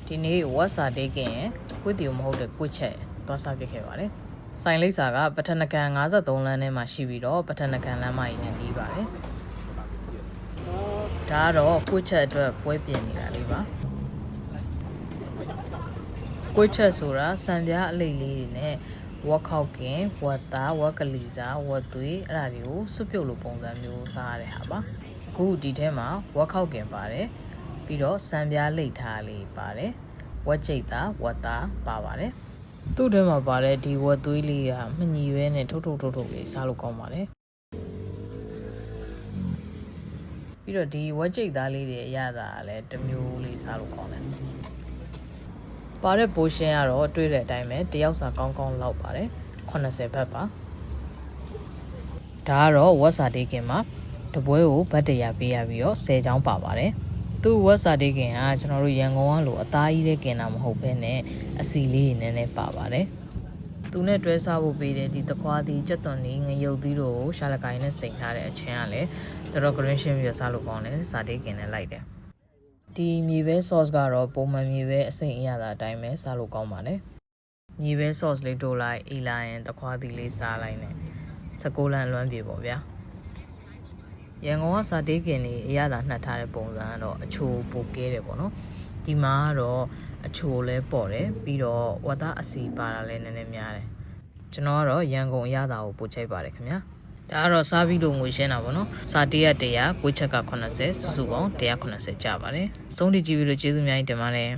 ဒီနေ့ဝက်စာတေးကင်ကွေ့တီမဟုတ်တဲ့ကွေ့ချက်သွားစားပြခဲ့ပါတယ်ဆိုင်လိပ်စာကပထနကန်53လမ်းထဲမှာရှိပြီးတော့ပထနကန်လမ်းမကြီးနဲ့ပြီးပါတယ်ဒါကတော့ကွေ့ချက်အတွက်ပွဲပြင်နေတာလေးပါကွေ့ချက်ဆိုတာစံပြားအလိပ်လေးတွေနဲ့ဝက်ခောက်ကင်ဝက်သားဝက်ကလီစာဝက်သွေးအဲ့ဒါတွေကိုစွပ်ပြုတ်လိုပုံစံမျိုးစားရတဲ့ဟာပါအခုဒီထဲမှာဝက်ခောက်ကင်ပါတယ်ပြီးတော့စံပြားလိပ်ထားလေးပါတယ်ဝက်ကျိတ်သားဝက်သားပါပါတယ်သူ့ထဲမှာပါတဲ့ဒီဝက်သွေးလေးကမညီရဲနဲ့ထုတ်လေးစားလို့ကောင်းပါတယ်ပြီးတော့ဒီဝက်ကျိတ်သားလေးတွေအရသာလည်းတစ်မျိုးလေးစားလို့ကောင်းတယ်ပါတဲ့ပိုရှင်ကတော့တွေးတဲ့အတိုင်းပဲတယောက်စာကောင်းကောင်းလောက်ပါတယ်80ဘတ်ပါဒါကတော့ဝက်စာတေးကင်မှာတပွဲကိုဘတ်100ပေးရပြီးတော့10ချောင်းပါပါတယ်သူ့ဝက်စာတေးကင်ကကျွန်တော်တို့ရန်ကုန်ကလိုအသားကြီးတဲ့ကင်တာမဟုတ်ဘဲနဲ့အစီလေးနည်းနည်းပါပါတယ်သူနဲ့တွဲစားဖို့ပေးတဲ့ဒီတခွားသီးကြက်သွန်သီးငရုတ်သီးတို့ကိုရှာလကိုင်းနဲ့စိန်ထားတဲ့အချင်းကလည်းတော်တော် green ရှင်းပြီးတော့စားလို့ကောင်းတယ်စာတေးကင်နဲ့လိုက်တယ်ဒီမြေပဲ sauce ကတော့ပုံမှန်မြေပဲအစိမ့်အရသာအတိုင်းပဲစားလို့ကောင်းပါတယ်မြေပဲ sauce လေးတိုးလိုက်အေးလိုက်ရင်တခွားသီးလေးစားလိုက်နဲ့16လမ်းလွမ်းပြေပေါ့ဗျာရန်ကုန်ကစာတေးကင်နေအရသာနှက်ထားတဲ့ပုံစံကတော့အချိုပိုကဲတယ်ပေါ့နော်ဒီမှာကတော့အချိုလဲပေါ့တယ်ပြီးတော့ဝတ်သားအစီပါတာလဲနည်းနည်းများတယ်ကျွန်တော်ကတော့ရန်ကုန်အရသာကိုပိုချိုက်ပါတယ်ခင်ဗျာဒါကတော့စားပြီးလို့ငွေရှင်းတာပေါ့နော်စာတေးက100ကိုချက်က80စုစုပေါင်း190ကျပါတယ်စုံးတီကြည့်ပြီးလို့ကျေးဇူးများကြီးတင်ပါတယ်